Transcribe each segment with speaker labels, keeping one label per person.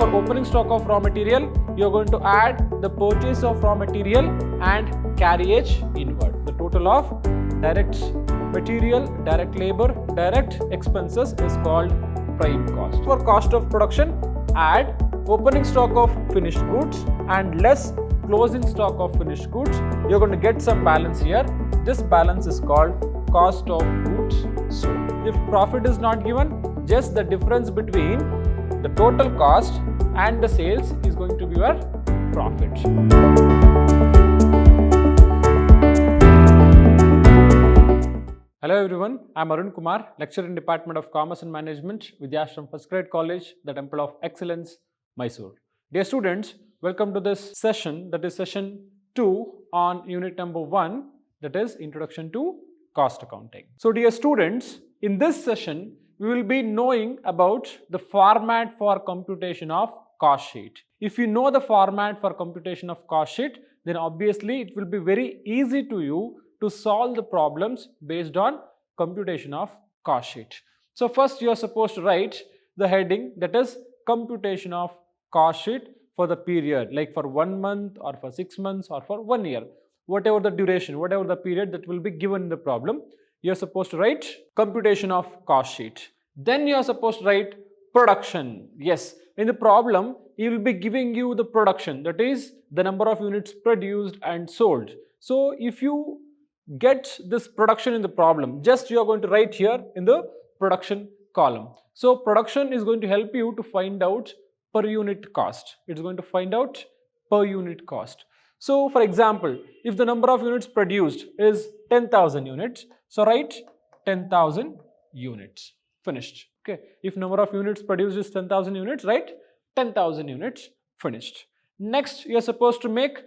Speaker 1: for opening stock of raw material, you are going to add the purchase of raw material and carriage inward. The total of direct material, direct labor, direct expenses is called prime cost. For cost of production, add opening stock of finished goods and less closing stock of finished goods. You're going to get some balance here. This balance is called cost of goods sold. If profit is not given, just the difference between the total cost and the sales is going to be your profit. Hello everyone, I am Arun Kumar, lecturer in Department of Commerce and Management, Vidhyaashram First Grade College, the Temple of Excellence, MYSURU. Dear students, welcome to this session, that is session 2 on unit number 1, that is Introduction to Cost Accounting. So dear students, in this session, we will be knowing about the format for computation of cost sheet. If you know the format for computation of cost sheet, then obviously it will be very easy to you to solve the problems based on computation of cost sheet. So first you are supposed to write the heading, that is computation of cost sheet for the period, like for 1 month or for 6 months or for 1 year, whatever the duration, whatever the period that will be given in the problem, you are supposed to write computation of cost sheet. Then you are supposed to write production. Yes, in the problem he will be giving you the production, that is the number of units produced and sold. So if you get this production in the problem, just you are going to write here in the production column. So production is going to help you to find out per unit cost. It's going to find out per unit cost. So for example, if the number of units produced is 10,000 units, so write 10,000 units, finished. Okay, if number of units produced is 10,000 units, write 10,000 units, finished. Next, you are supposed to make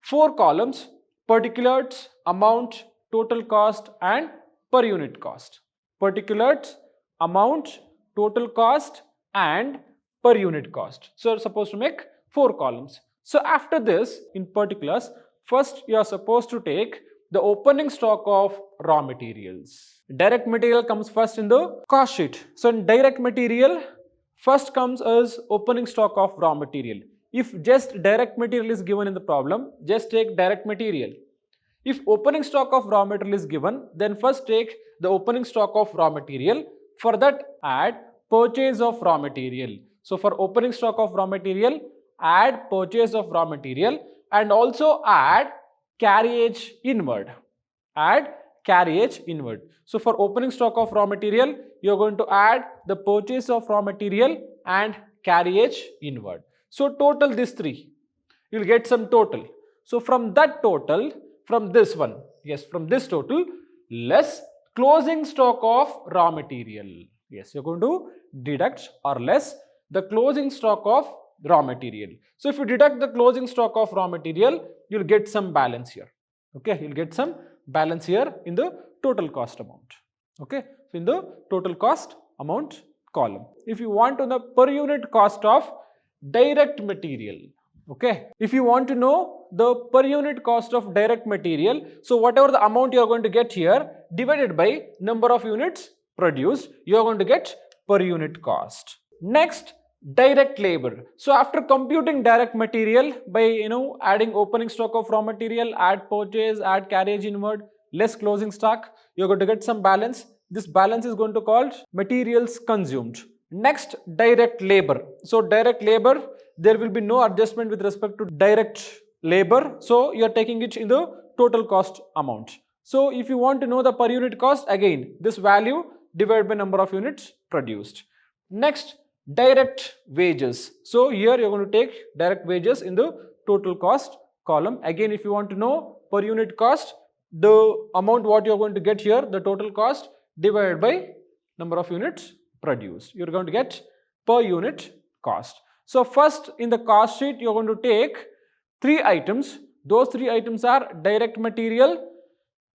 Speaker 1: 4 columns: particulars, amount, total cost and per unit cost. Particulars, amount, total cost and per unit cost. So you are supposed to make 4 columns. So after this, in particulars, first you are supposed to take the opening stock of raw materials. Direct material comes first in the cost sheet. So in direct material, first comes as opening stock of raw material. If just direct material is given in the problem, just take direct material. If opening stock of raw material is given, then first take the opening stock of raw material. For that, add purchase of raw material. So for opening stock of raw material, add purchase of raw material and also add carriage inward. Add carriage inward. So for opening stock of raw material, you are going to add the purchase of raw material and carriage inward. So total these 3, you will get some total. So from that total, from this one, yes, from this total, less closing stock of raw material. Yes, you are going to deduct or less the closing stock of raw material. So if you deduct the closing stock of raw material, you will get some balance here. Okay, you will get some balance here in the total cost amount. Okay, so in the total cost amount column. If you want to know per unit cost of direct material, okay, if you want to know the per unit cost of direct material, so whatever the amount you are going to get here divided by number of units produced, you are going to get per unit cost. Next, direct labor. So after computing direct material by adding opening stock of raw material, add purchase, add carriage inward, less closing stock, you are going to get some balance. This balance is going to called materials consumed. Next, direct labor. So direct labor, there will be no adjustment with respect to direct labor. So you are taking it in the total cost amount. So if you want to know the per unit cost, again this value divided by number of units produced. Next, direct wages. So here you are going to take direct wages in the total cost column. Again, if you want to know per unit cost, the amount what you are going to get here, the total cost divided by number of units produced. You are going to get per unit cost. So first in the cost sheet, you are going to take 3 items. Those 3 items are direct material,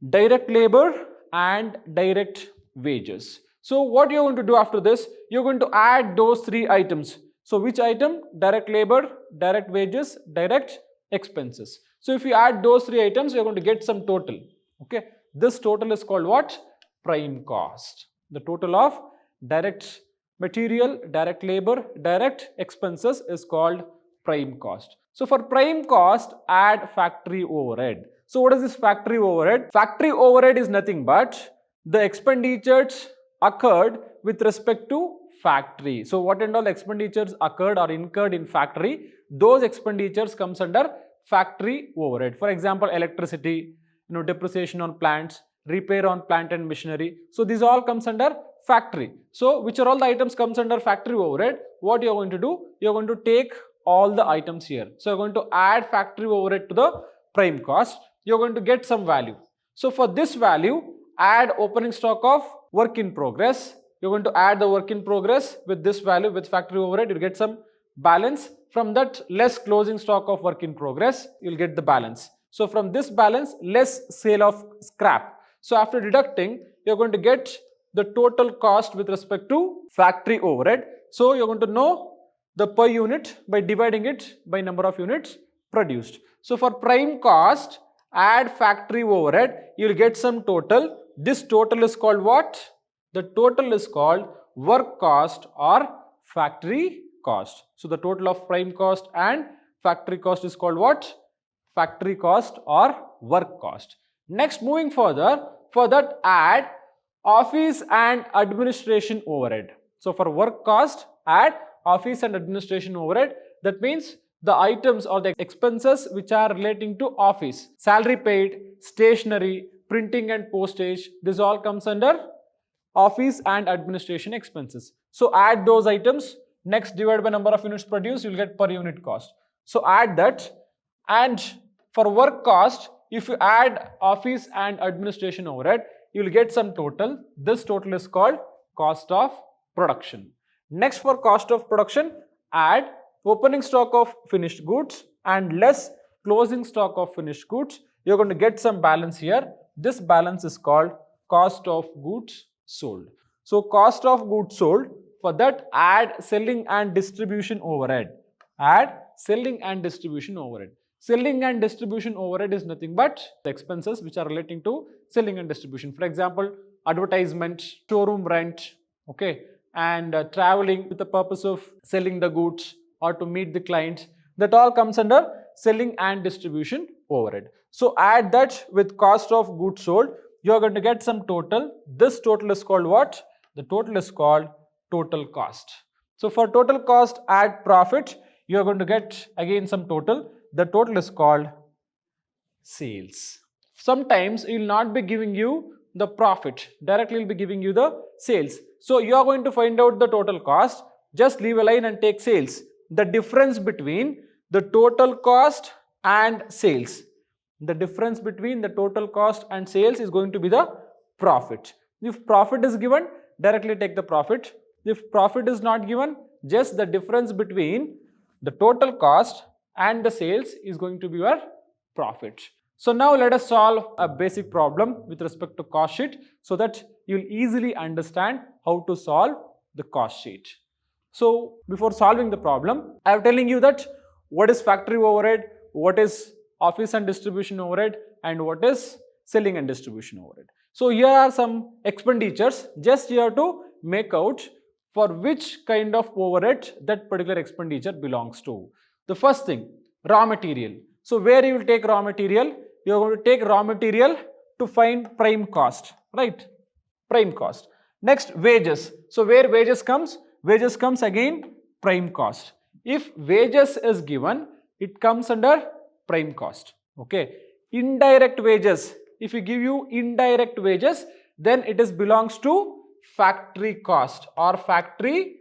Speaker 1: direct labor and direct wages. So what you are going to do after this, you are going to add those 3 items. So which item? Direct labor, direct wages, direct expenses. So if you add those 3 items, you are going to get some total. Okay, this total is called what? Prime cost. The total of direct material, direct labor, direct expenses is called prime cost. So for prime cost, add factory overhead. So what is this factory overhead? Factory overhead is nothing but the expenditures occurred with respect to factory. So what and all expenditures occurred or incurred in factory, those expenditures comes under factory overhead. For example, electricity, depreciation on plants, repair on plant and machinery. So these all comes under factory. So which are all the items comes under factory overhead? What you are going to do? You are going to take all the items here. So you are going to add factory overhead to the prime cost. You are going to get some value. So for this value, add opening stock of work in progress. You're going to add the work in progress with this value with factory overhead. You'll get some balance. From that less closing stock of work in progress, you'll get the balance. So from this balance, less sale of scrap. So after deducting, you're going to get the total cost with respect to factory overhead. So you're going to know the per unit by dividing it by number of units produced. So for prime cost, add factory overhead, you'll get some total. This total is called what? The total is called work cost or factory cost. So the total of prime cost and factory cost is called what? Factory cost or work cost. Next, moving further, for that add office and administration overhead. So for work cost, add office and administration overhead. That means the items or the expenses which are relating to office, salary paid, stationery, printing and postage, this all comes under office and administration expenses. So add those items. Next, divide by number of units produced, you will get per unit cost. So add that. And for work cost, if you add office and administration overhead, you will get some total. This total is called cost of production. Next, for cost of production, add opening stock of finished goods and less closing stock of finished goods. You're going to get some balance here. This balance is called cost of goods sold. So cost of goods sold, for that add selling and distribution overhead. Add selling and distribution overhead. Selling and distribution overhead is nothing but the expenses which are relating to selling and distribution. For example, advertisement, showroom rent, okay, and traveling with the purpose of selling the goods or to meet the clients. That all comes under selling and distribution overhead. So add that with cost of goods sold. You are going to get some total. This total is called what? The total is called total cost. So for total cost, add profit. You are going to get again some total. The total is called sales. Sometimes it will not be giving you the profit. Directly it will be giving you the sales. So you are going to find out the total cost. Just leave a line and take sales. The difference between the total cost and sales. The difference between the total cost and sales is going to be the profit. If profit is given, directly take the profit. If profit is not given, just the difference between the total cost and the sales is going to be your profit. So now let us solve a basic problem with respect to cost sheet so that you will easily understand how to solve the cost sheet. So before solving the problem, I am telling you that what is factory overhead, what is office and distribution overhead, and what is selling and distribution overhead. So here are some expenditures. Just you have to make out for which kind of overhead that particular expenditure belongs to. The first thing, raw material. So where you will take raw material? You are going to take raw material to find prime cost, right? Prime cost. Next, wages. So where wages comes? Wages comes again prime cost. If wages is given, it comes under prime cost. Okay. Indirect wages. If we give you indirect wages, then it is belongs to factory cost or factory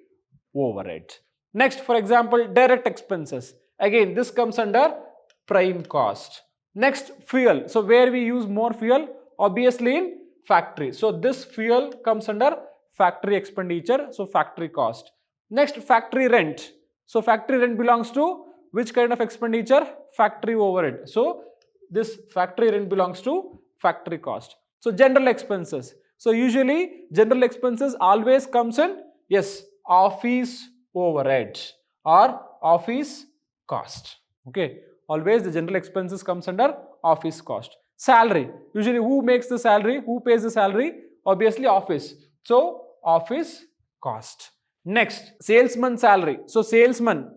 Speaker 1: overhead. Next, for example, direct expenses. Again, this comes under prime cost. Next, fuel. So where we use more fuel? Obviously in factory. So this fuel comes under factory expenditure. So factory cost. Next, factory rent. So factory rent belongs to which kind of expenditure? Factory overhead. So this factory rent belongs to factory cost. So general expenses. So usually general expenses always comes in, yes, office overhead or office cost. Okay. Always the general expenses comes under office cost. Salary. Usually who makes the salary? Who pays the salary? Obviously office. So office cost. Next, salesman salary. So salesman,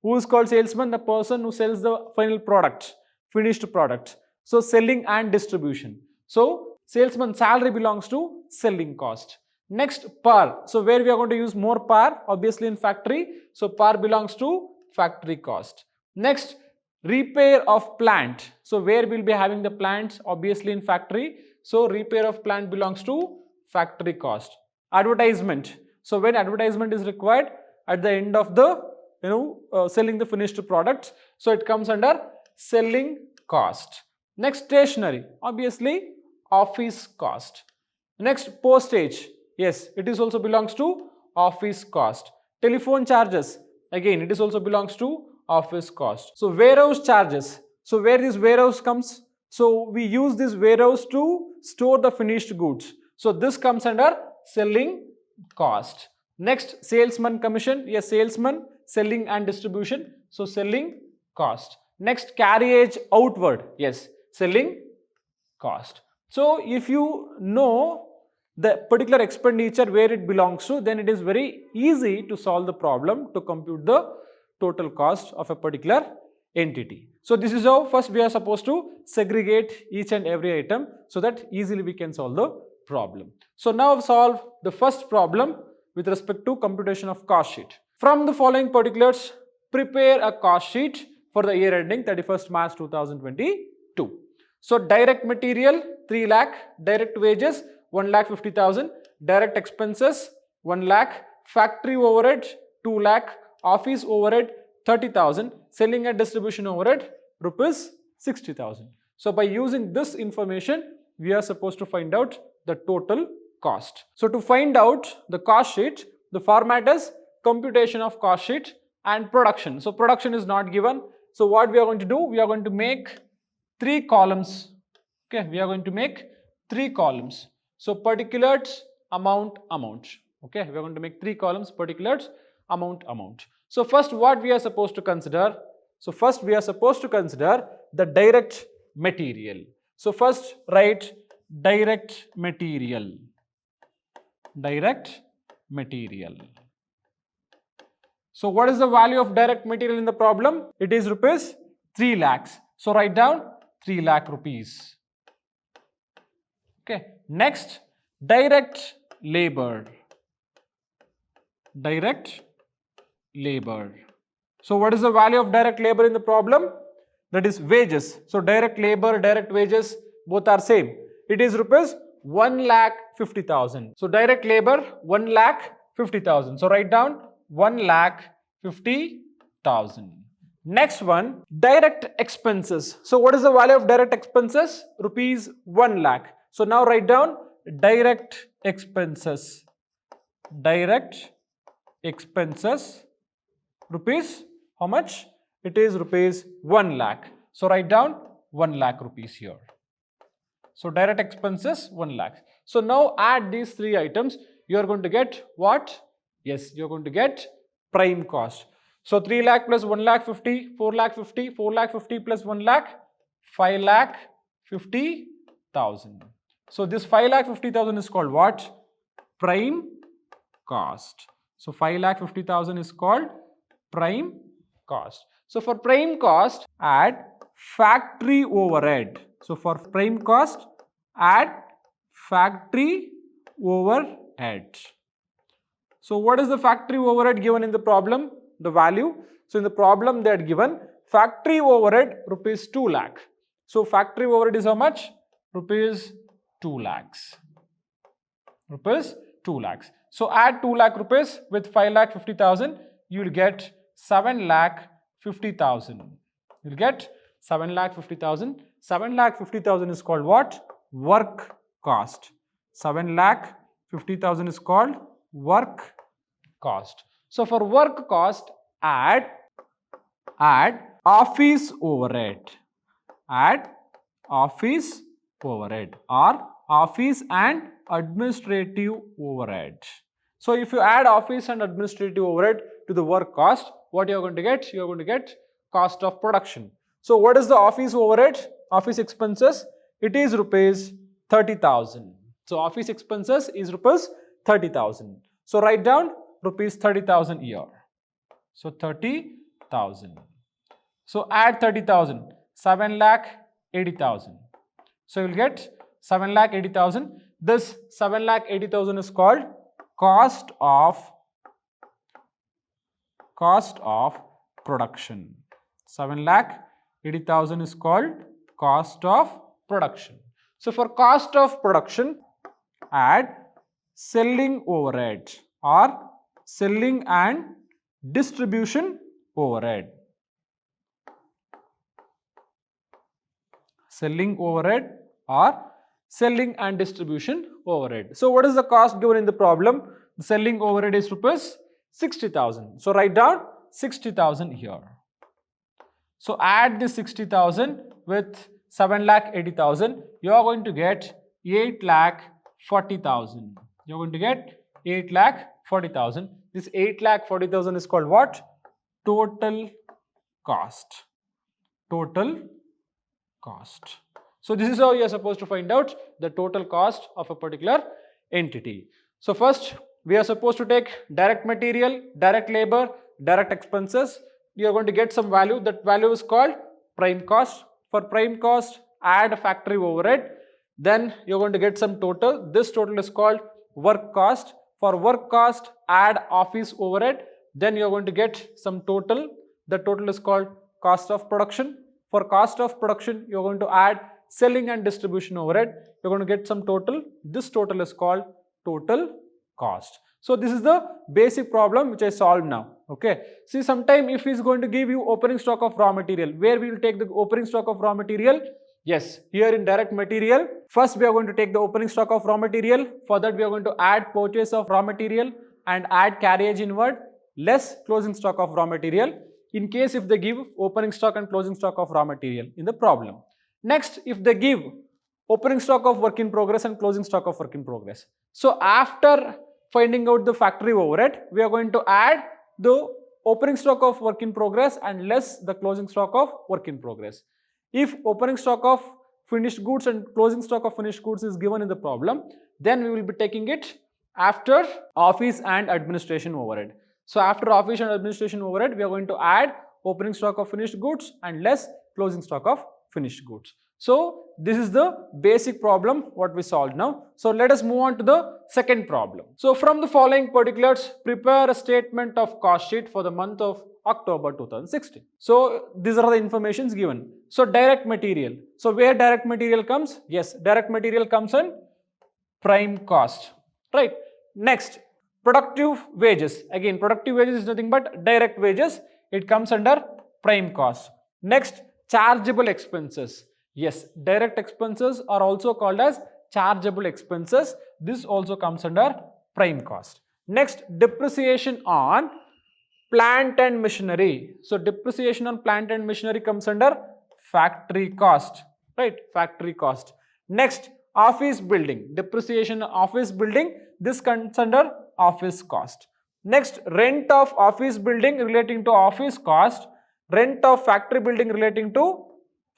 Speaker 1: who is called salesman? The person who sells the final product, finished product. So selling and distribution. So salesman salary belongs to selling cost. Next, par. So where we are going to use more par? Obviously in factory. So par belongs to factory cost. Next, repair of plant. So where we'll be having the plants? Obviously in factory. So repair of plant belongs to factory cost. Advertisement. So when advertisement is required at the end of the selling the finished products, so it comes under selling cost. Next, stationery, obviously office cost. Next, postage, yes, it is also belongs to office cost. Telephone charges, again it is also belongs to office cost. So warehouse charges, so where this warehouse comes? So we use this warehouse to store the finished goods, so this comes under selling cost. Next, salesman commission, yes, salesman, selling and distribution, so selling cost. Next, carriage outward, yes, selling cost. So if you know the particular expenditure where it belongs to, then it is very easy to solve the problem to compute the total cost of a particular entity. So this is how first we are supposed to segregate each and every item so that easily we can solve the problem. So now solve the first problem with respect to computation of cost sheet. From the following particulars, prepare a cost sheet for the year ending 31st March 2022. So direct material 3 lakh, direct wages 1,50,000, direct expenses 1 lakh, factory overhead 2 lakh, office overhead 30,000, selling and distribution overhead rupees 60,000. So by using this information, we are supposed to find out the total cost. So to find out the cost sheet, the format is computation of cost sheet and production. So production is not given. So what we are going to do, we are going to make 3 columns. Okay, we are going to make 3 columns. So particulars, amount, amount. Okay, we are going to make 3 columns, particulars, amount, amount. So first what we are supposed to consider? So first we are supposed to consider the direct material. So first write direct material. Direct material. So what is the value of direct material in the problem? It is rupees 3 lakhs. So write down 3 lakh rupees. Okay. Next, direct labor. Direct labor. So what is the value of direct labor in the problem? That is wages. So direct labor, direct wages, both are same. It is rupees 1,50,000. So direct labor 1,50,000. So write down 1,50,000. Next one, direct expenses. So what is the value of direct expenses? Rupees 1 lakh. So now write down direct expenses. Direct expenses rupees, how much? It is rupees 1 lakh. So write down 1 lakh rupees here. So direct expenses 1 lakh. So now add these 3 items. You are going to get what? Yes, you are going to get prime cost. So 3 lakh plus 1 lakh 50, 4 lakh 50, 4 lakh 50 plus 1 lakh, 5 lakh 50,000. So this 5 lakh 50,000 is called what? Prime cost. So 5 lakh 50,000 is called prime cost. So for prime cost, add factory overhead. So for prime cost, add factory overhead. So what is the factory overhead given in the problem? The value. So in the problem they had given factory overhead rupees 2 lakh. So factory overhead is how much? Rupees 2 lakhs. Rupees 2 lakhs. So add 2 lakh rupees with 5 lakh 50,000, you will get 7 lakh 50,000. You will get 7 lakh 50,000. 7 lakh 50,000 is called what? Work cost. 7 lakh 50,000 is called work cost. So for work cost, add office overhead. Add office overhead or office and administrative overhead. So if you add office and administrative overhead to the work cost, what you are going to get? You are going to get cost of production. So what is the office overhead? Office expenses, it is rupees 30,000. So office expenses is rupees 30,000. So write down rupees 30,000 here. So 30,000. So add 30,000, 7,80,000. So you will get 7,80,000. This 7,80,000 is called cost of production. 7,80,000 is called cost of production. So for cost of production, add selling overhead or selling and distribution overhead. Selling overhead or selling and distribution overhead. So what is the cost given in the problem? The selling overhead is rupees 60,000. So write down 60,000 here. So add the 60,000 with 7,80,000. You are going to get 8,40,000. You are going to get 8,40,000. This 8,40,000 is called what? Total cost. Total cost. So this is how you are supposed to find out the total cost of a particular entity. So first we are supposed to take direct material, direct labor, direct expenses. You are going to get some value. That value is called prime cost. For prime cost, add factory overhead. Then you are going to get some total. This total is called work cost. For work cost, add office overhead. Then you are going to get some total. The total is called cost of production. For cost of production, you are going to add selling and distribution overhead. You are going to get some total. This total is called total cost. So this is the basic problem which I solved now. Okay. See, sometime if he is going to give you opening stock of raw material, where we will take the opening stock of raw material? Yes, here in direct material, first we are going to take the opening stock of raw material. For that we are going to add purchase of raw material and add carriage inward less closing stock of raw material, in case if they give opening stock and closing stock of raw material in the problem. Next, if they give opening stock of work in progress and closing stock of work in progress. So after finding out the factory overhead, we are going to add the opening stock of work in progress and less the closing stock of work in progress. If opening stock of finished goods and closing stock of finished goods is given in the problem, then we will be taking it after office and administration overhead. So after office and administration overhead, we are going to add opening stock of finished goods and less closing stock of finished goods. So this is the basic problem what we solved now. So let us move on to the second problem. So from the following particulars, prepare a statement of cost sheet for the month of October 2016. So these are the informations given. So direct material. So where direct material comes? Yes, direct material comes in prime cost, right? Next, productive wages. Again, productive wages is nothing but direct wages. It comes under prime cost. Next, chargeable expenses. Yes, direct expenses are also called as chargeable expenses. This also comes under prime cost. Next, depreciation on plant and machinery. So depreciation on plant and machinery comes under factory cost, right? Factory cost. Next, office building. Depreciation on office building. This comes under office cost. Next, rent of office building relating to office cost. Rent of factory building relating to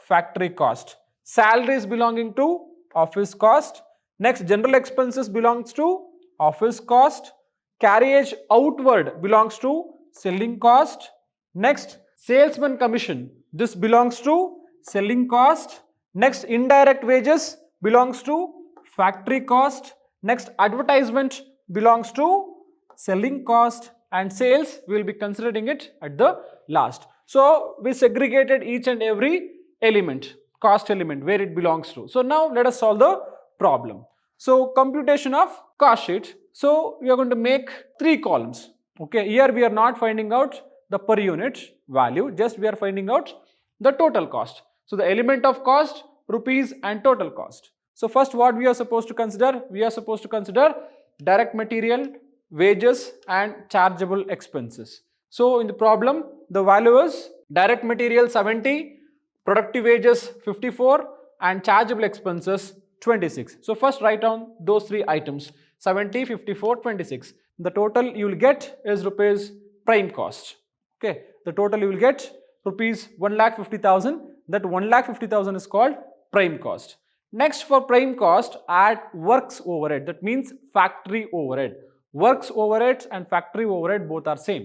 Speaker 1: factory cost. Salaries belonging to office cost. Next, general expenses belongs to office cost. Carriage outward belongs to selling cost. Next, salesman commission. This belongs to selling cost. Next, indirect wages belongs to factory cost. Next, advertisement belongs to selling cost, and sales we will be considering it at the last. So we segregated each and every element, cost element, where it belongs to. So now let us solve the problem. So computation of cost sheet. So we are going to make 3 columns. Okay, here we are not finding out the per unit value, just we are finding out the total cost. So the element of cost, rupees, and total cost. So first what we are supposed to consider? We are supposed to consider direct material, wages, and chargeable expenses. So in the problem, the value is direct material 70, productive wages 54, and chargeable expenses 26. So first write down those 3 items, 70, 54, 26. The total you will get is rupees prime cost. Okay, the total you will get rupees 1,50,000. That 1,50,000 is called prime cost. Next, for prime cost, add works overhead. That means factory overhead. works overheads and factory overhead both are same.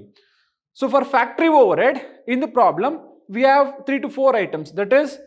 Speaker 1: So for factory overhead, in the problem, we have 3 to 4 items, that is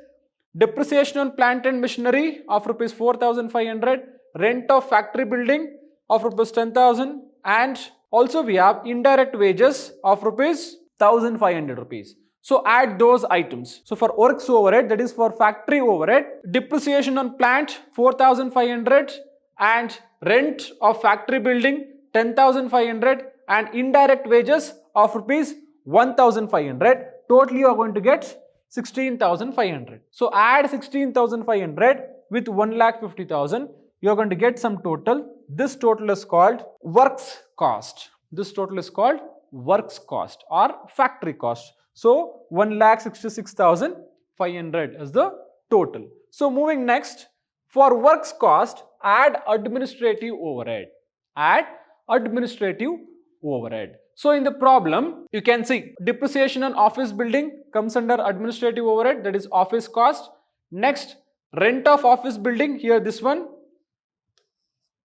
Speaker 1: depreciation on plant and machinery of rupees 4,500, rent of factory building of rupees 10,000, and also we have indirect wages of rupees 1,500 rupees. So add those items. So for works overhead, that is for factory overhead, depreciation on plant 4,500 and rent of factory building 10,500 and indirect wages of rupees 1,500. Totally you are going to get 16,500. So add 16,500 with 1,50,000. You are going to get some total. This total is called works cost. This total is called works cost or factory cost. So 1,66,500 is the total. So moving next, for works cost, add administrative overhead. Add administrative overhead. So in the problem, you can see depreciation on office building comes under administrative overhead, that is office cost. Next, rent of office building, here this one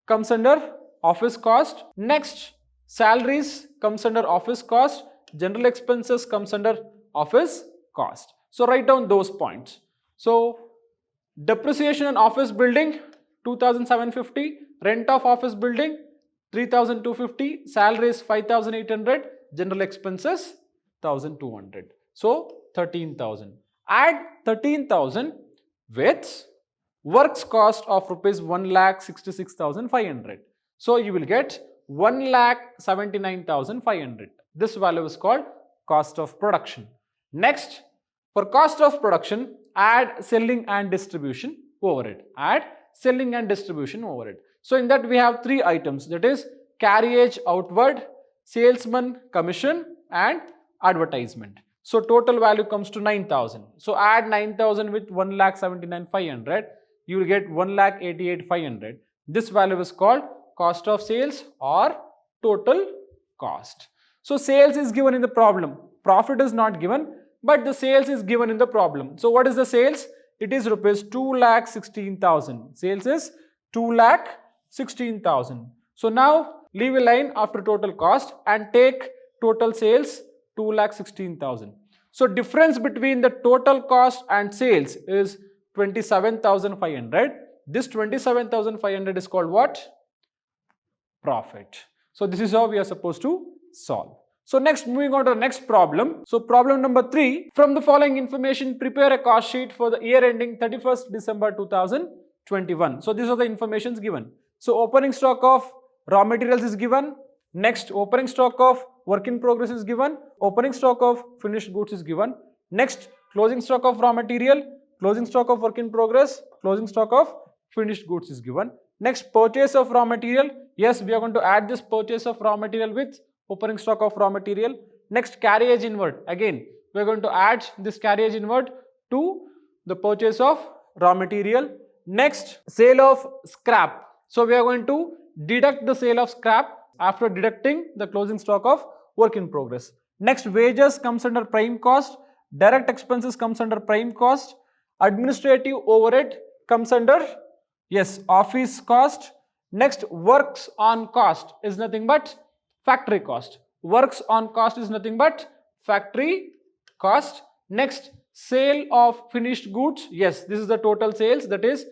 Speaker 1: comes under office cost. Next, salaries comes under office cost. General expenses comes under office cost. So write down those points. So depreciation on office building 2,750, rent of office building 3,250, salaries 5,800, general expenses 1,200. So 13,000. Add 13,000 with works cost of rupees 1,66,500. So you will get 1,79,500. This value is called cost of production. Next, for cost of production, add selling and distribution overhead. Add selling and distribution overhead. So in that we have 3 items, that is carriage outward, salesman commission and advertisement. So total value comes to 9,000. So add 9,000 with 1,79,500. You will get 1,88,500. This value is called cost of sales or total cost. So sales is given in the problem. Profit is not given, but the sales is given in the problem. So what is the sales? It is rupees 2,16,000. Sales is 2,16,000. So now leave a line after total cost and take total sales 2,16,000. So difference between the total cost and sales is 27,500. This 27,500 is called what? Profit. So this is how we are supposed to solve. So next, moving on to the next problem. So problem number 3, from the following information, prepare a cost sheet for the year ending 31st December 2021. So these are the informations given. So opening stock of raw materials is given. Next, opening stock of work in progress is given. Opening stock of finished goods is given. Next, closing stock of raw material, closing stock of work in progress, closing stock of finished goods is given. Next, purchase of raw material. Yes, we are going to add this purchase of raw material with opening stock of raw material. Next, carriage inward. Again, we are going to add this carriage inward to the purchase of raw material. Next, sale of scrap. So we are going to deduct the sale of scrap after deducting the closing stock of work in progress. Next, wages comes under prime cost. Direct expenses comes under prime cost. Administrative overhead comes under, yes, office cost. Next, works on cost is nothing but factory cost. Works on cost is nothing but factory cost. Next, sale of finished goods. Yes, this is the total sales, that is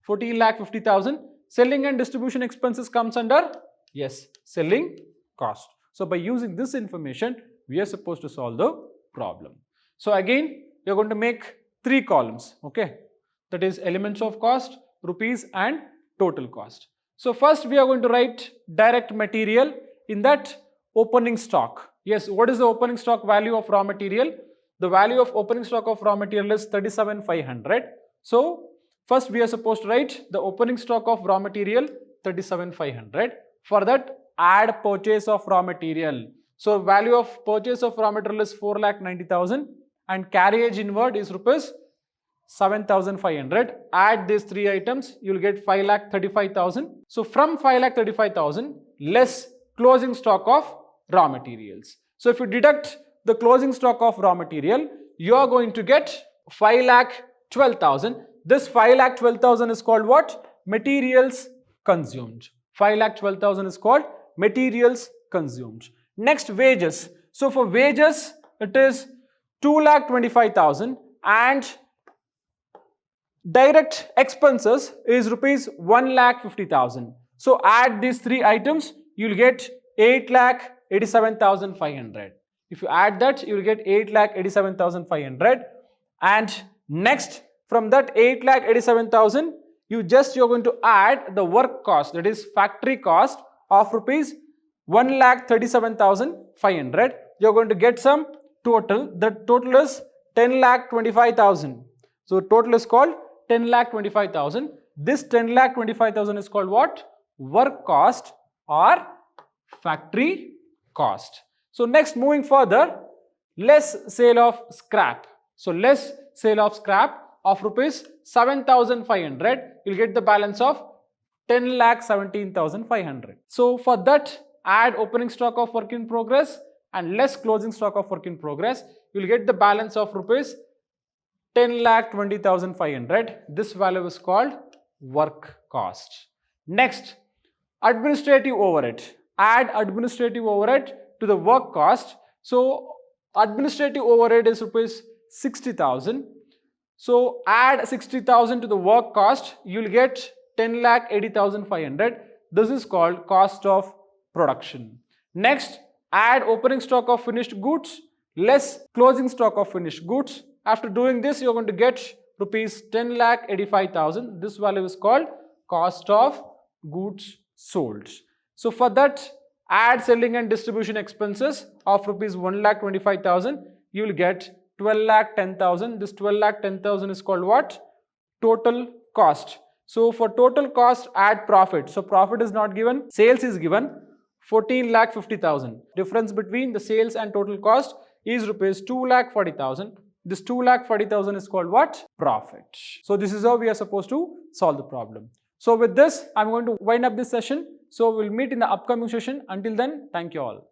Speaker 1: 14,50,000. Selling and distribution expenses comes under, yes, selling cost. So by using this information, we are supposed to solve the problem. So again, you are going to make 3 columns, okay? That is elements of cost, rupees and total cost. So first we are going to write direct material. In that, opening stock. Yes, what is the opening stock value of raw material? The value of opening stock of raw material is 37,500. So first we are supposed to write the opening stock of raw material 37,500. For that, add purchase of raw material. So value of purchase of raw material is 4,90,000 and carriage inward is rupees 7,500. Add these 3 items, you will get 5,35,000. So from 5,35,000 less closing stock of raw materials. So if you deduct the closing stock of raw material, you are going to get 5,12,000. This 5,12,000 is called what? Materials consumed. 5,12,000 is called materials consumed. Next, wages. So for wages, it is 2,25,000 and direct expenses is rupees 1,50,000. So add these three items, you'll get 8,87,500. If you add that, you'll get 8,87,500. And next, from that 8,87,000, you're going to add the work cost, that is factory cost of rupees 1,37,500. You're going to get some total. The total is 10,25,000. So total is called 10,25,000. This 10,25,000 is called what? Work cost or factory cost. So next, moving further, less sale of scrap. So less sale of scrap of rupees 7,500, you'll get the balance of 10,17,500. So for that, add opening stock of work in progress and less closing stock of work in progress, you'll get the balance of rupees 10,20,500. This value is called work cost. Next, administrative overhead. Add administrative overhead to the work cost. So administrative overhead is rupees 60,000. So add 60,000 to the work cost, you'll get 10,80,500. This is called cost of production. Next, add opening stock of finished goods less closing stock of finished goods. After doing this, you're going to get rupees 10,85,000. This value is called cost of goods sold. So for that, add selling and distribution expenses of rupees 1,25,000. You will get 12,10,000. This 12,10,000 is called what? Total cost. So for total cost, add profit. So profit is not given, sales is given, 14,50,000. Difference between the sales and total cost is rupees 2,40,000. This 2,40,000 is called what? Profit. So this is how we are supposed to solve the problem. So with this, I'm going to wind up this session. So we'll meet in the upcoming session. Until then, thank you all.